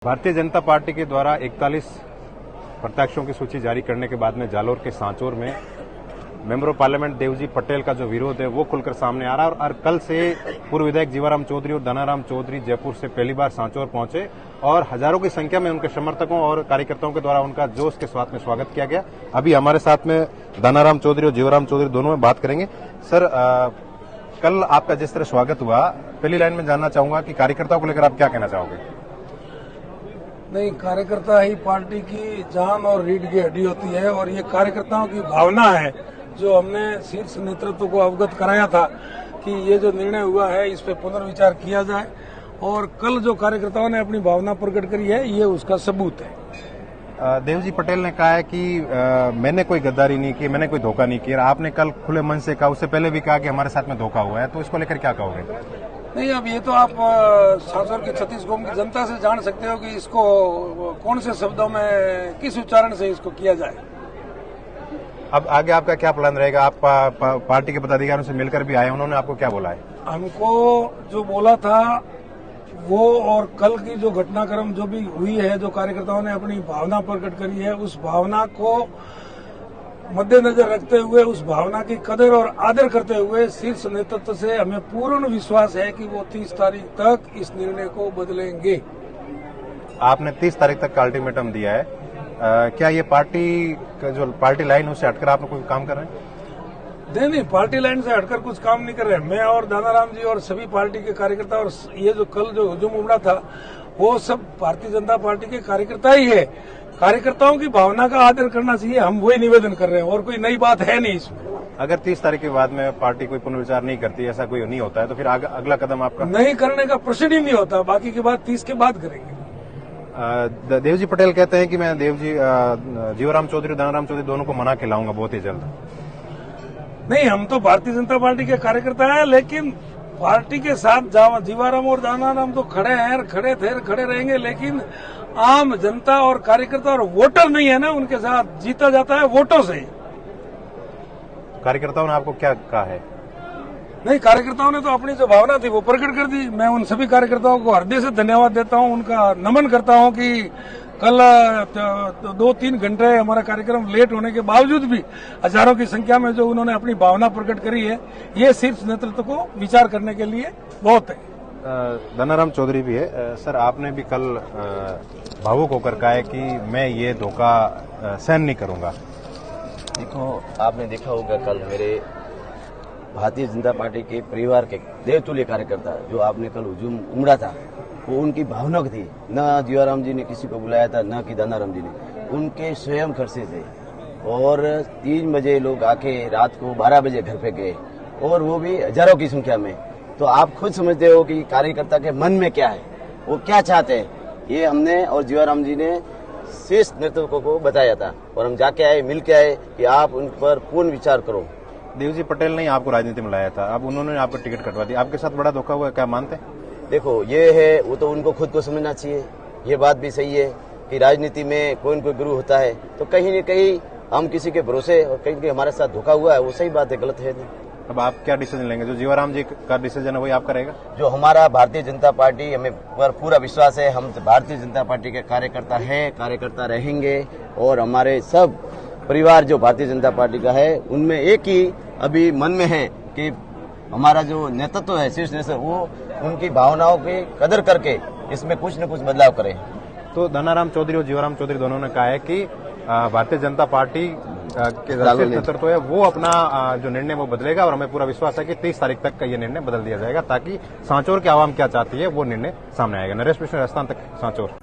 Bharatiya Janata party के द्वारा 41 प्रत्याशियों की सूची जारी करने के बाद में जालोर के सांचौर में member of parliament Devji Patel का जो विरोध है वो खुलकर सामने आ रहा है। और कल से पूर्व विधायक जीवाराम चौधरी और दानाराम चौधरी जयपुर से पहली बार सांचौर पहुंचे और हजारों की संख्या में उनके समर्थकों और कार्यकर्ताओं के द्वारा उनका जोश के साथ में स्वागत किया गया। अभी हमारे साथ में दानाराम चौधरी और जीवाराम चौधरी दोनों में बात करेंगे। सर, कल आपका जिस तरह स्वागत हुआ, पहली लाइन में जानना चाहूंगा कि कार्यकर्ताओं को लेकर आप क्या कहना चाहोगे? नहीं, कार्यकर्ता ही पार्टी की जान और रीढ़ की हड्डी होती है और ये कार्यकर्ताओं की भावना है जो हमने शीर्ष नेतृत्व को अवगत कराया था कि ये जो निर्णय हुआ है इस पे पुनर्विचार किया जाए। और कल जो कार्यकर्ताओं ने अपनी भावना प्रकट करी है ये उसका सबूत है। देवजी पटेल ने कहा है कि मैंने कोई गद्दारी नहीं की, मैंने कोई धोखा नहीं किया। आपने कल खुले मन से कहा, उससे पहले भी कहा कि हमारे साथ में धोखा हुआ है, तो इसको लेकर क्या कहोगे? नहीं, अब ये तो आप सांसौर की 36 गांव की जनता से जान सकते हो कि इसको कौन से शब्दों में किस उच्चारण से इसको किया जाए। अब आगे आपका क्या प्लान रहेगा? आप पार्टी के पदाधिकारियों से मिलकर भी आए, उन्होंने आपको क्या बोला है? हमको जो बोला था वो और कल की जो घटनाक्रम जो भी हुई है, जो कार्यकर्ताओं ने अपनी भावना प्रकट करी है, उस भावना को मद्देनजर रखते हुए, उस भावना की कदर और आदर करते हुए शीर्ष नेतृत्व से हमें पूर्ण विश्वास है कि वो 30 तारीख तक इस निर्णय को बदलेंगे। आपने 30 तारीख तक का अल्टीमेटम दिया है। क्या ये पार्टी का जो पार्टी लाइन उससे हटकर आप कोई काम कर रहे हैं? नहीं, पार्टी लाइन से हटकर कुछ काम नहीं कर रहे हैं। मैं और दानाराम जी और सभी पार्टी के कार्यकर्ता और ये जो कल जो हुजूम उमड़ा था वो सब भारतीय जनता पार्टी के कार्यकर्ता ही है। कार्यकर्ताओं की भावना का आदर करना चाहिए, हम वही निवेदन कर रहे हैं और कोई नई बात है नहीं इसमें। अगर 30 तारीख के बाद में पार्टी कोई पुनर्विचार नहीं करती, ऐसा कोई नहीं होता है, तो फिर अगला कदम आपका? नहीं करने का प्रश्न ही नहीं होता, बाकी की बात 30 के बाद करेंगे। देवजी पटेल कहते हैं कि मैं जीवाराम चौधरी दानाराम चौधरी दोनों को मना के लाऊंगा बहुत ही जल्द। नहीं, हम तो भारतीय जनता पार्टी के कार्यकर्ता हैं, लेकिन पार्टी के साथ जीवाराम और दानाराम तो खड़े हैं, खड़े थे, खड़े रहेंगे, लेकिन आम जनता और कार्यकर्ता और वोटर नहीं है ना, उनके साथ जीता जाता है वोटों से। कार्यकर्ताओं ने आपको क्या कहा है? नहीं, कार्यकर्ताओं ने तो अपनी जो भावना थी वो प्रकट कर दी। मैं उन सभी कार्यकर्ताओं को हृदय से धन्यवाद देता हूं, उनका नमन करता हूं कि कल 2-3 घंटे हमारा कार्यक्रम लेट होने के बावजूद भी हजारों की संख्या में जो उन्होंने अपनी भावना प्रकट करी है, ये शीर्ष नेतृत्व को विचार करने के लिए बहुत है। दानाराम चौधरी भी है। सर, आपने भी कल भावुक होकर कहा है कि मैं ये धोखा सहन नहीं करूंगा। देखो, आपने देखा होगा कल मेरे भारतीय जनता पार्टी के परिवार के देवतुल्य कार्यकर्ता जो आपने कल हुजूम उमड़ा था, वो उनकी भावना थी। न जीवाराम जी ने किसी को बुलाया था, न कि दानाराम जी ने, उनके स्वयं खर्चे थे। और 3 बजे लोग आके रात को 12 बजे घर पे गए और वो भी हजारों की संख्या में। तो आप खुद समझते हो कि कार्यकर्ता के मन में क्या है, वो क्या चाहते हैं। ये हमने और जीवाराम जी ने शीर्ष नेतृत्व को बताया था और हम जाके आए, मिल के आए कि आप उन पर पूर्ण विचार करो। देवजी पटेल ने आपको राजनीति में लाया था, अब उन्होंने आपको टिकट कटवा दी, आपके साथ बड़ा धोखा हुआ है, क्या मानते हैं? देखो, ये है, वो तो उनको खुद को समझना चाहिए। ये बात भी सही है कि राजनीति में कोई न कोई गुरु होता है, तो कहीं न कहीं हम किसी के भरोसे और कहीं कहीं हमारे साथ धोखा हुआ है, वो सही बात है, गलत है नहीं। अब आप क्या डिसीजन लेंगे? जो जीवाराम जी का डिसीजन है वही आप करेगा? जो हमारा भारतीय जनता पार्टी, हमें पर पूरा विश्वास है, हम भारतीय जनता पार्टी के कार्यकर्ता हैं, कार्यकर्ता रहेंगे और हमारे सब परिवार जो भारतीय जनता पार्टी का है उनमें एक ही अभी मन में है कि हमारा जो नेतृत्व है, शीर्ष नेतृत्व, वो उनकी भावनाओं की कदर करके इसमें कुछ न कुछ बदलाव करे। तो दानाराम चौधरी और जीवाराम चौधरी दोनों ने कहा है कि भारतीय जनता पार्टी के राष्ट्रीय नेतृत्व है वो अपना जो निर्णय वो बदलेगा और हमें पूरा विश्वास है कि 30 तारीख तक का ये निर्णय बदल दिया जाएगा ताकि सांचौर की आवाम क्या चाहती है वो निर्णय सामने आएगा। नरेश कृष्ण, राजस्थान तक, सांचौर।